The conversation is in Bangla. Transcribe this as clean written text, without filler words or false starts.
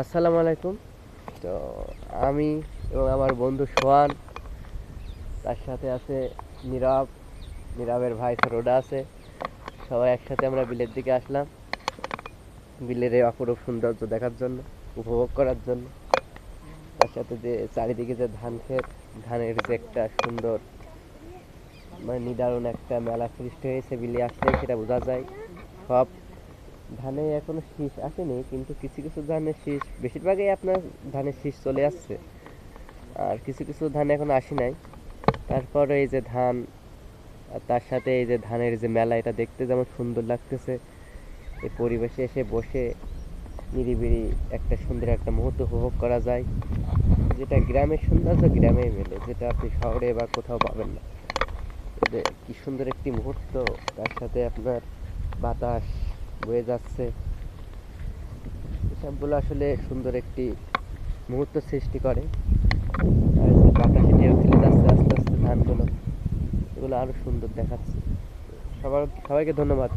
আসসালামু আলাইকুম। তো আমি এবং আমার বন্ধু সোহান, তার সাথে আছে নীরব, নীরবের ভাই সরোডা আছে। সবাই একসাথে আমরা বিলের দিকে আসলাম, বিলের এই অপরূপ সৌন্দর্য দেখার জন্য, উপভোগ করার জন্য। তার সাথে যে চারিদিকে যে ধান ক্ষেত, ধানের যে একটা সুন্দর মানে নিদারুণ একটা মেলা সৃষ্টি হয়েছে বিলে আসলে সেটা বোঝা যায়। সব ধানে এখনো শীষ আসেনি, কিন্তু কিছু কিছু ধানের শীষ, বেশিরভাগই আপনার ধানের শীষ চলে আসছে, আর কিছু কিছু ধান এখন আসে নাই। তারপরে এই যে ধান, আর তার সাথে এই যে ধানের যে মেলা, এটা দেখতে যেমন সুন্দর লাগতেছে, এই পরিবেশে এসে বসে নিরিবিলি একটা সুন্দর একটা মুহূর্ত উপভোগ করা যায়, যেটা গ্রামের সৌন্দর্য গ্রামেই মেলে, যেটা আপনি শহরে বা কোথাও পাবেন না। যে কি সুন্দর একটি মুহূর্ত, তার সাথে আপনার বাতাস বয়ে যাচ্ছে, এসবগুলো আসলে সুন্দর একটি মুহূর্ত সৃষ্টি করে। আর এই যে বাতাসে ঢেউ খেলে যাচ্ছে আস্তে আস্তে ধানগুলো, এগুলো আরো সুন্দর দেখাচ্ছে। সবাইকে ধন্যবাদ।